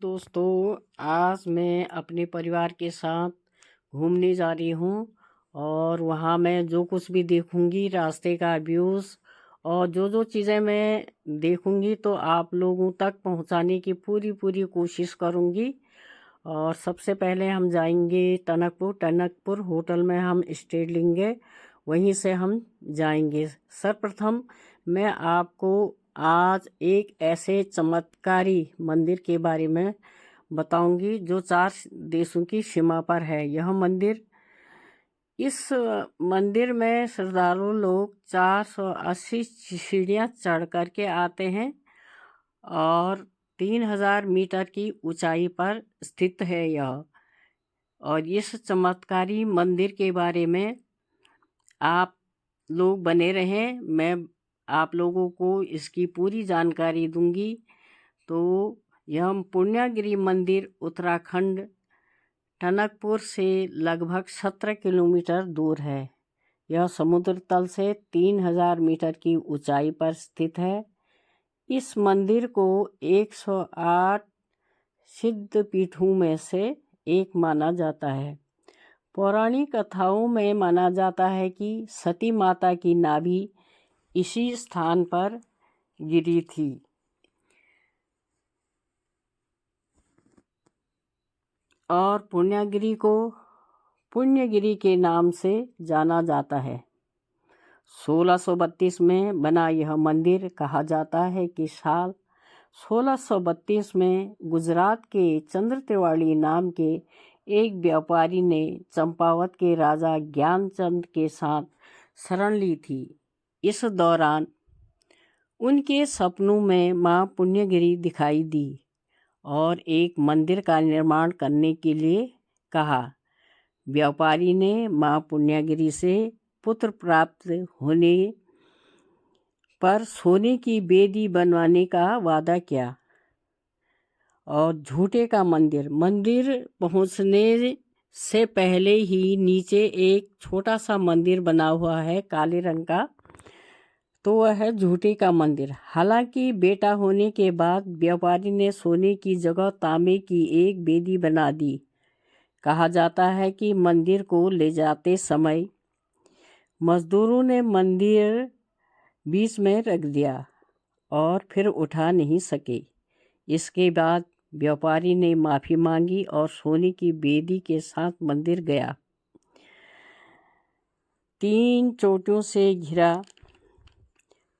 दोस्तों, आज मैं अपने परिवार के साथ घूमने जा रही हूँ और वहाँ मैं जो कुछ भी देखूँगी रास्ते का व्यूज़ और जो चीज़ें मैं देखूँगी तो आप लोगों तक पहुँचाने की पूरी पूरी कोशिश करूँगी। और सबसे पहले हम जाएंगे टनकपुर होटल में हम स्टे लेंगे, वहीं से हम जाएंगे। सर्वप्रथम मैं आपको आज एक ऐसे चमत्कारी मंदिर के बारे में बताऊंगी जो 4 देशों की सीमा पर है। यह मंदिर इस मंदिर में श्रद्धालु लोग 480 सीढ़ियाँ चढ़ करके आते हैं और 3000 मीटर की ऊंचाई पर स्थित है यह। और इस चमत्कारी मंदिर के बारे में आप लोग बने रहें, मैं आप लोगों को इसकी पूरी जानकारी दूंगी। तो यह पुण्यागिरी मंदिर उत्तराखंड टनकपुर से लगभग 17 किलोमीटर दूर है। यह समुद्र तल से 3000 मीटर की ऊंचाई पर स्थित है। इस मंदिर को 108 सिद्ध पीठों में से एक माना जाता है। पौराणिक कथाओं में माना जाता है कि सती माता की नाभि इसी स्थान पर गिरी थी। और पुण्यगिरी के नाम से जाना जाता है। 1632 में बना यह मंदिर कहा जाता है कि साल 1632 में गुजरात के चंद्र तिवाड़ी नाम के एक व्यापारी ने चंपावत के राजा ज्ञानचंद के साथ शरण ली थी। इस दौरान उनके सपनों में मां पुण्यगिरी दिखाई दी और एक मंदिर का निर्माण करने के लिए कहा। व्यापारी ने मां पुण्यगिरी से पुत्र प्राप्त होने पर सोने की बेदी बनवाने का वादा किया। और झूठे का मंदिर पहुंचने से पहले ही नीचे एक छोटा सा मंदिर बना हुआ है काले रंग का, तो वह है झूठे का मंदिर। हालांकि बेटा होने के बाद व्यापारी ने सोने की जगह तांबे की एक बेदी बना दी। कहा जाता है कि मंदिर को ले जाते समय मजदूरों ने मंदिर बीच में रख दिया और फिर उठा नहीं सके। इसके बाद व्यापारी ने माफ़ी मांगी और सोने की बेदी के साथ मंदिर गया। 3 चोटियों से घिरा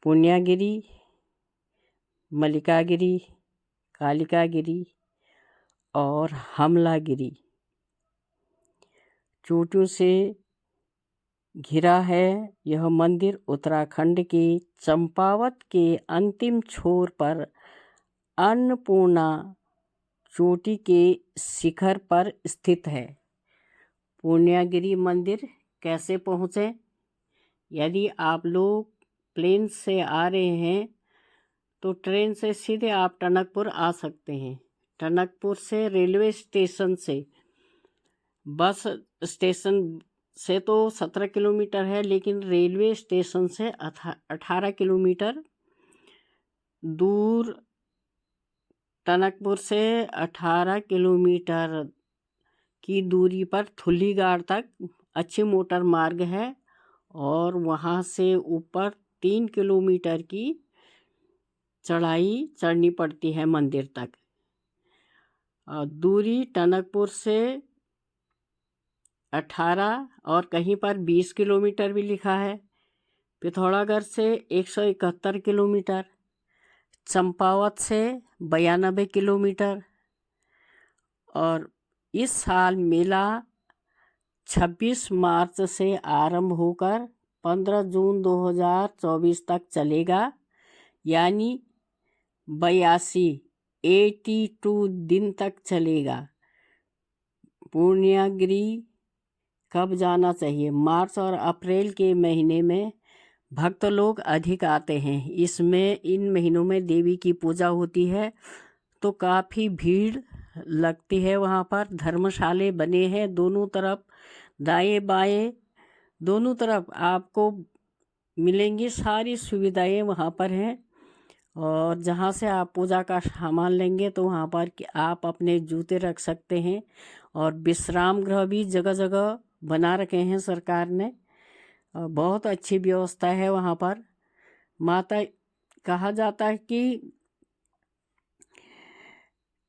पुण्यागिरी, मल्लिकागिरी, कालिकागिरी और हमलागिरी चोटियों से घिरा है। यह मंदिर उत्तराखंड के चंपावत के अंतिम छोर पर अन्नपूर्णा चोटी के शिखर पर स्थित है। पुण्यागिरी मंदिर कैसे पहुँचे? यदि आप लोग प्लेन से आ रहे हैं तो ट्रेन से सीधे आप टनकपुर आ सकते हैं। टनकपुर से रेलवे स्टेशन से बस स्टेशन से तो 17 किलोमीटर है, लेकिन रेलवे स्टेशन से 18 किलोमीटर दूर, टनकपुर से 18 किलोमीटर की दूरी पर थुल्लीगाड़ तक अच्छी मोटर मार्ग है और वहाँ से ऊपर 3 किलोमीटर की चढ़ाई चढ़नी पड़ती है मंदिर तक। दूरी टनकपुर से 18 और कहीं पर 20 किलोमीटर भी लिखा है। पिथौरागढ़ से 171 किलोमीटर, चंपावत से 92 किलोमीटर। और इस साल मेला 26 मार्च से आरंभ होकर 15 जून 2024 तक चलेगा, यानी 82 दिन तक चलेगा। पुण्यागिरी कब जाना चाहिए? मार्च और अप्रैल के महीने में भक्त लोग अधिक आते हैं। इन महीनों में देवी की पूजा होती है तो काफ़ी भीड़ लगती है। वहाँ पर धर्मशाले बने हैं दोनों तरफ, दाएं बाएं दोनों तरफ आपको मिलेंगी, सारी सुविधाएं वहाँ पर हैं। और जहाँ से आप पूजा का सामान लेंगे तो वहाँ पर कि आप अपने जूते रख सकते हैं। और विश्राम गृह भी जगह जगह बना रखे हैं सरकार ने, बहुत अच्छी व्यवस्था है वहाँ पर। माता कहा जाता है कि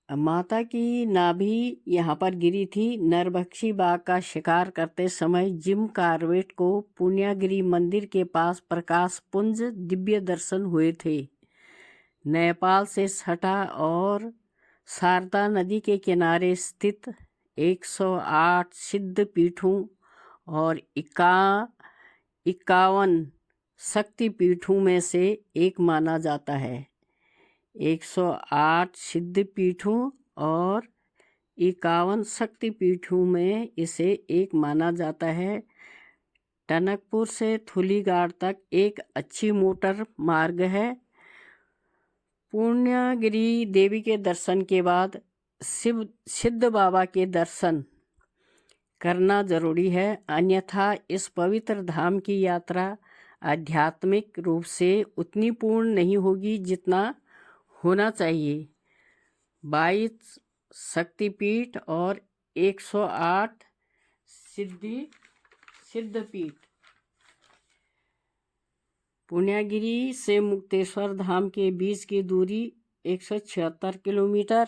माता की नाभि यहाँ पर गिरी थी। नरभक्षी बाघ का शिकार करते समय जिम कार्बेट को पुण्यागिरी मंदिर के पास प्रकाश पुंज दिव्य दर्शन हुए थे। नेपाल से सटा और शारदा नदी के किनारे स्थित 108 सिद्ध पीठों और 51 शक्ति पीठों में से एक माना जाता है। 108 सिद्ध पीठों और 51 शक्ति पीठों में इसे एक माना जाता है। टनकपुर से थुलीगाड़ तक एक अच्छी मोटर मार्ग है। पूर्णागिरि देवी के दर्शन के बाद सिद्ध बाबा के दर्शन करना जरूरी है, अन्यथा इस पवित्र धाम की यात्रा आध्यात्मिक रूप से उतनी पूर्ण नहीं होगी जितना होना चाहिए। 22 शक्तिपीठ और 108 सिद्धपीठ। पुण्यागिरि से मुक्तेश्वर धाम के बीच की दूरी 176 किलोमीटर,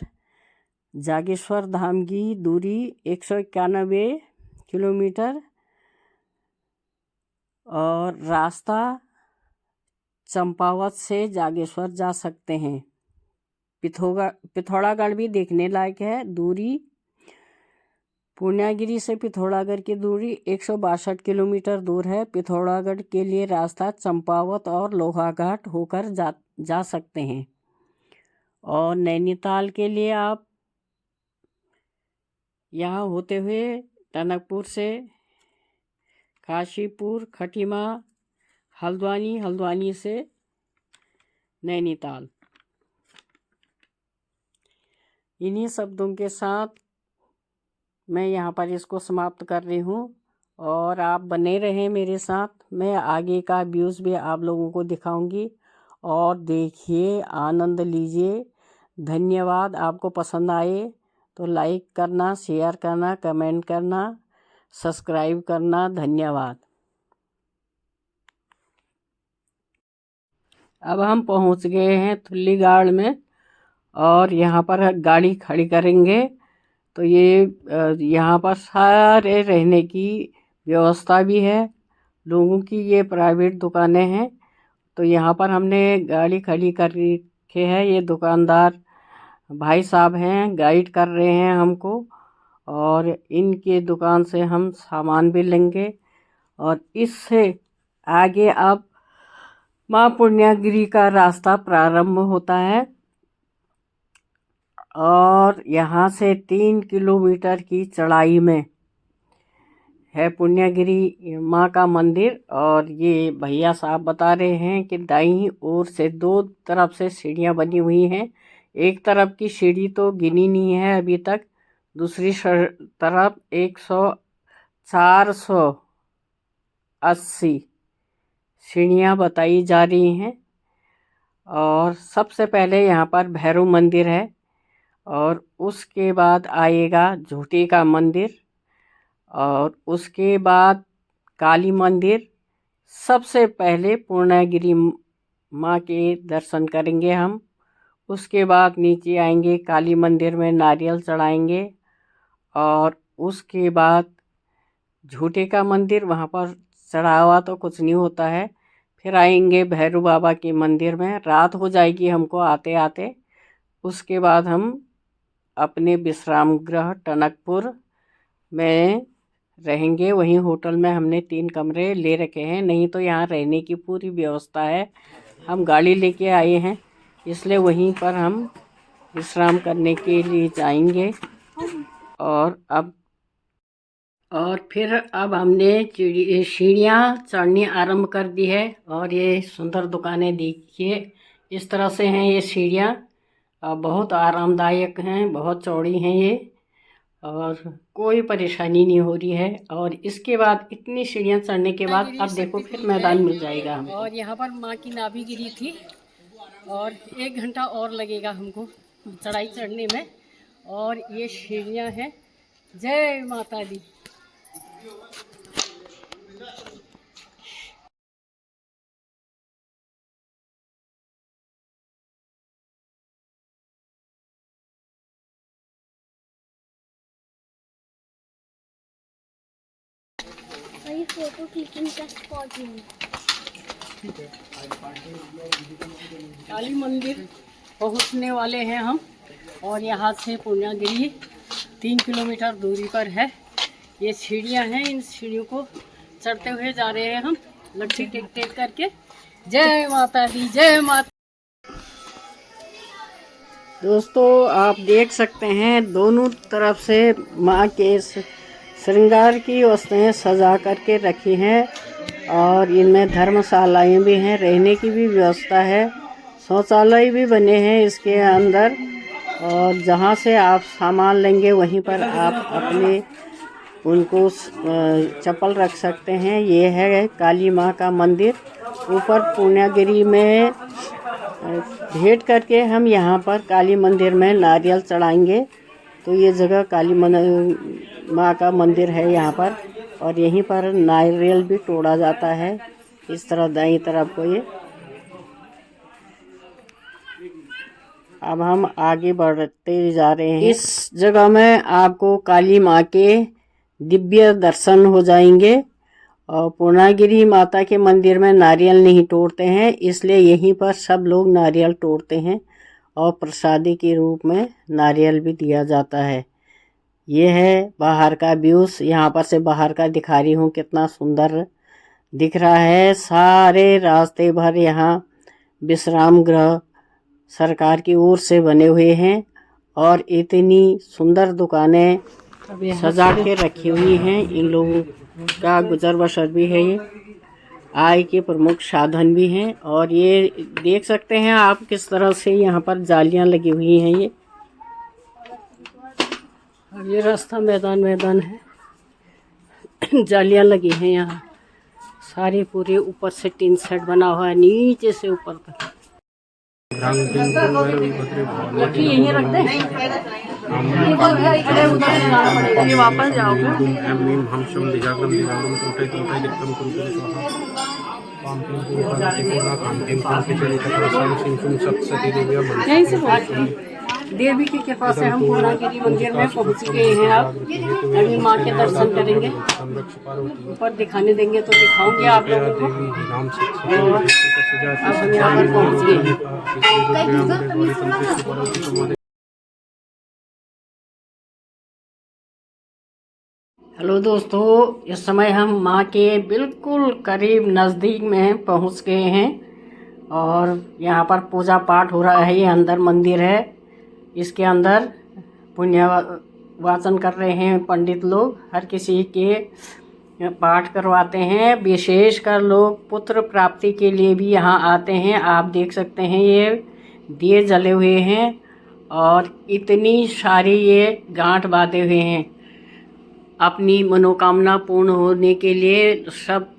जागेश्वर धाम की दूरी 191 किलोमीटर और रास्ता चंपावत से जागेश्वर जा सकते हैं। पिथौरागढ़ भी देखने लायक है। दूरी पूर्णागिरि से पिथौरागढ़ की दूरी 162 किलोमीटर दूर है। पिथौरागढ़ के लिए रास्ता चंपावत और लोहाघाट होकर जा सकते हैं। और नैनीताल के लिए आप यहाँ होते हुए टनकपुर से काशीपुर, खटीमा, हल्द्वानी से नैनीताल। इन्हीं शब्दों के साथ मैं यहाँ पर इसको समाप्त कर रही हूँ और आप बने रहें मेरे साथ। मैं आगे का व्यूज़ भी आप लोगों को दिखाऊंगी और देखिए, आनंद लीजिए। धन्यवाद। आपको पसंद आए तो लाइक करना, शेयर करना, कमेंट करना, सब्सक्राइब करना। धन्यवाद। अब हम पहुँच गए हैं थुल्लीगाड़ में और यहाँ पर गाड़ी खड़ी करेंगे। तो ये यहाँ पर सारे रहने की व्यवस्था भी है। लोगों की ये प्राइवेट दुकानें हैं। तो यहाँ पर हमने गाड़ी खड़ी कर रखी है। ये दुकानदार भाई साहब हैं, गाइड कर रहे हैं हमको और इनके दुकान से हम सामान भी लेंगे। और इससे आगे अब माँ पुण्यागिरि का रास्ता प्रारंभ होता है और यहाँ से 3 किलोमीटर की चढ़ाई में है पुण्यागिरि माँ का मंदिर। और ये भैया साहब बता रहे हैं कि दाईं ओर से 2 तरफ से सीढ़ियाँ बनी हुई हैं। एक तरफ की सीढ़ी तो गिनी नहीं है अभी तक, दूसरी तरफ 480 सीढ़ियाँ बताई जा रही हैं। और सबसे पहले यहाँ पर भैरव मंदिर है और उसके बाद आएगा झूठी का मंदिर और उसके बाद काली मंदिर। सबसे पहले पूर्णागिरि माँ के दर्शन करेंगे हम। उसके बाद नीचे आएंगे, काली मंदिर में नारियल चढ़ाएंगे और उसके बाद झूठे का मंदिर, वहाँ पर चढ़ावा तो कुछ नहीं होता है। फिर आएंगे भैरव बाबा के मंदिर में। रात हो जाएगी हमको आते आते। उसके बाद हम अपने विश्राम गृह टनकपुर में रहेंगे। वहीं होटल में हमने 3 कमरे ले रखे हैं, नहीं तो यहाँ रहने की पूरी व्यवस्था है। हम गाड़ी लेके आए हैं इसलिए वहीं पर हम विश्राम करने के लिए जाएंगे। और फिर अब हमने सीढ़ियाँ चढ़नी आरंभ कर दी है। और ये सुंदर दुकानें देखिए, इस तरह से हैं ये सीढ़ियाँ। बहुत आरामदायक हैं, बहुत चौड़ी हैं ये और कोई परेशानी नहीं हो रही है। और इसके बाद इतनी सीढ़ियाँ चढ़ने के बाद अब देखो फिर मैदान मिल जाएगा हमको। और यहाँ पर माँ की नाभि गिरी थी और 1 घंटा और लगेगा हमको चढ़ाई चढ़ने में। और ये सीढ़ियाँ हैं। जय माता दी। फोटो क्लिकिंग का स्पॉट है। काली मंदिर पहुंचने वाले हैं हम। और यहाँ से पूर्णागिरी 3 किलोमीटर दूरी पर है। ये सीढ़ियाँ हैं, इन सीढ़ियों को चढ़ते हुए जा रहे हैं हम, लट्ठी टेक टेक करके। जय माता दी, जय माता। दोस्तों आप देख सकते हैं दोनों तरफ से माँ के श्रृंगार की वस्तुएं सजा करके रखी हैं। और इनमें धर्मशालाएं भी हैं, रहने की भी व्यवस्था है, शौचालय भी बने हैं इसके अंदर। और जहाँ से आप सामान लेंगे वहीं पर आप अपने उनको चप्पल रख सकते हैं। ये है काली माँ का मंदिर। ऊपर पूर्णागिरी में भेंट करके हम यहाँ पर काली मंदिर में नारियल चढ़ाएंगे। तो ये जगह काली माँ का मंदिर है यहाँ पर। और यहीं पर नारियल भी तोड़ा जाता है। इस तरह दाईं तरफ को ये। अब हम आगे बढ़ते जा रहे हैं। इस जगह में आपको काली माँ के दिव्य दर्शन हो जाएंगे। और पूर्णागिरी माता के मंदिर में नारियल नहीं तोड़ते हैं, इसलिए यहीं पर सब लोग नारियल तोड़ते हैं और प्रसादी के रूप में नारियल भी दिया जाता है। ये है बाहर का व्यूज। यहाँ पर से बाहर का दिखा रही हूँ, कितना सुंदर दिख रहा है। सारे रास्ते भर यहाँ विश्राम गृह सरकार की ओर से बने हुए हैं। और इतनी सुंदर दुकानें सजा के रखी हुई हैं। इन लोगों का गुजर बसर भी है, ये आय के प्रमुख साधन भी हैं। और ये देख सकते हैं आप किस तरह से यहाँ पर जालियाँ लगी हुई हैं। ये अब ये रास्ता मैदान है। जालियाँ लगी हैं यहाँ सारी, पूरे ऊपर से टीन सेट बना हुआ है, नीचे से ऊपर तक। यहीं रख दे, वापस जाओगे। यहीं से देवी की कृपा से हम पूर्णागिरी मंदिर में पहुंच गए हैं। अब अभी माँ के दर्शन करेंगे, ऊपर दिखाने देंगे तो दिखाऊंगे आप लोगों को। अब हम यहाँ पर पहुंच गए। हेलो दोस्तों, इस समय हम माँ के बिल्कुल करीब नज़दीक में पहुंच गए हैं। और यहाँ पर पूजा पाठ हो रहा है। ये अंदर मंदिर है, इसके अंदर पुण्य वाचन कर रहे हैं पंडित लोग। हर किसी के पाठ करवाते हैं। विशेषकर लोग पुत्र प्राप्ति के लिए भी यहाँ आते हैं। आप देख सकते हैं ये दिए जले हुए हैं और इतनी सारी ये गांठ बांधे हुए हैं अपनी मनोकामना पूर्ण होने के लिए। सब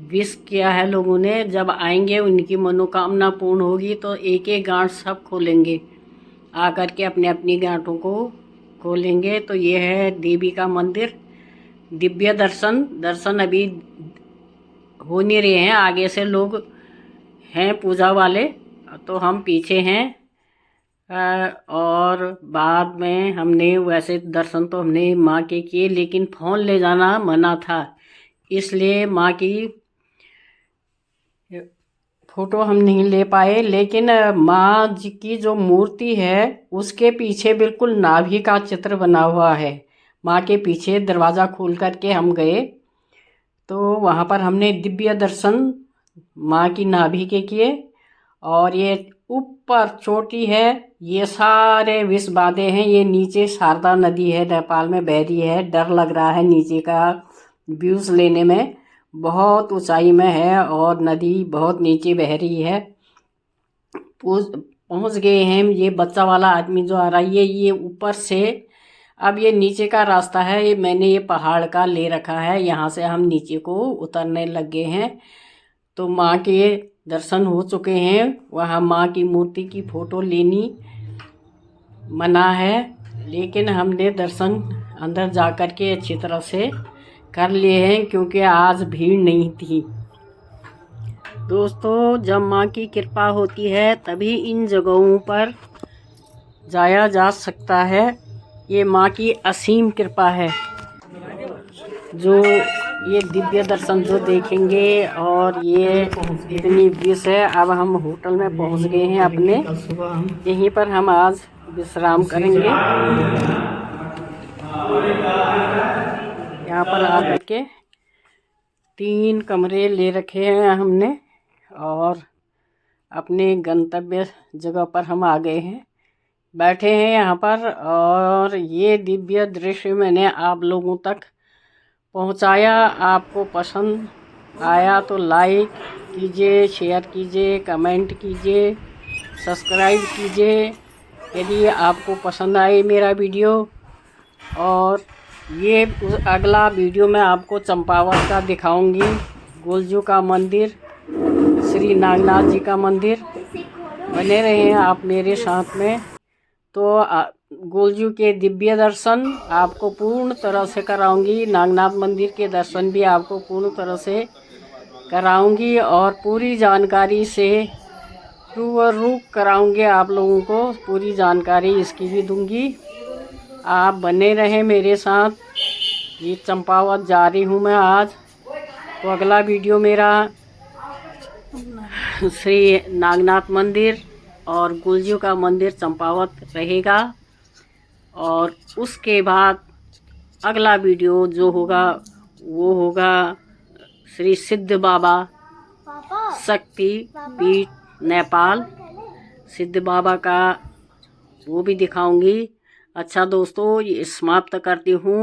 विश किया है लोगों ने, जब आएंगे उनकी मनोकामना पूर्ण होगी तो एक एक गांठ सब खोलेंगे, आकर के अपने अपनी गांठों को खोलेंगे। तो ये है देवी का मंदिर। दिव्य दर्शन अभी हो नहीं रहे हैं, आगे से लोग हैं पूजा वाले, तो हम पीछे हैं। और बाद में हमने वैसे दर्शन तो हमने माँ के किए, लेकिन फ़ोन ले जाना मना था, इसलिए माँ की फ़ोटो हम नहीं ले पाए। लेकिन माँ जी की जो मूर्ति है उसके पीछे बिल्कुल नाभि का चित्र बना हुआ है। माँ के पीछे दरवाज़ा खोल करके हम गए तो वहाँ पर हमने दिव्य दर्शन माँ की नाभि के किए। और ये ऊपर चोटी है, ये सारे विष बांधे हैं। ये नीचे शारदा नदी है, नेपाल में बह रही है। डर लग रहा है नीचे का व्यूज़ लेने में, बहुत ऊंचाई में है और नदी बहुत नीचे बह रही है। पहुंच गए हैं। ये बच्चा वाला आदमी जो आ रहा है ये ऊपर से, अब ये नीचे का रास्ता है, ये मैंने ये पहाड़ का ले रखा है, यहाँ से हम नीचे को उतरने लग गए हैं। तो माँ के दर्शन हो चुके हैं। वहाँ माँ की मूर्ति की फ़ोटो लेनी मना है, लेकिन हमने दर्शन अंदर जा कर के अच्छी तरह से कर लिए हैं, क्योंकि आज भीड़ नहीं थी। दोस्तों, जब माँ की कृपा होती है तभी इन जगहों पर जाया जा सकता है। ये माँ की असीम कृपा है। जो ये दिव्य दर्शन जो देखेंगे, और ये इतनी विश है। अब हम होटल में पहुंच गए हैं अपने, यहीं पर हम आज विश्राम करेंगे। यहाँ पर आकर के 3 कमरे ले रखे हैं हमने, और अपने गंतव्य जगह पर हम आ गए हैं, बैठे हैं यहाँ पर। और ये दिव्य दृश्य मैंने आप लोगों तक पहुँचाया। आपको पसंद आया तो लाइक कीजिए, शेयर कीजिए, कमेंट कीजिए, सब्सक्राइब कीजिए यदि आपको पसंद आए मेरा वीडियो। और ये अगला वीडियो मैं आपको चंपावत का दिखाऊंगी, गोलजू का मंदिर, श्री नागनाथ जी का मंदिर। बने रहे आप मेरे साथ में, तो गोलजू के दिव्य दर्शन आपको पूर्ण तरह से कराऊंगी। नागनाथ मंदिर के दर्शन भी आपको पूर्ण तरह से कराऊंगी, और पूरी जानकारी से रूबरू कराऊंगी। आप लोगों को पूरी जानकारी इसकी भी दूंगी। आप बने रहें मेरे साथ। ये चंपावत जा रही हूँ मैं आज, तो अगला वीडियो मेरा श्री नागनाथ मंदिर और गोलजू का मंदिर चंपावत रहेगा। और उसके बाद अगला वीडियो जो होगा वो होगा श्री सिद्ध बाबा शक्ति पीठ नेपाल, सिद्ध बाबा का वो भी दिखाऊंगी। अच्छा दोस्तों, ये समाप्त करती हूँ।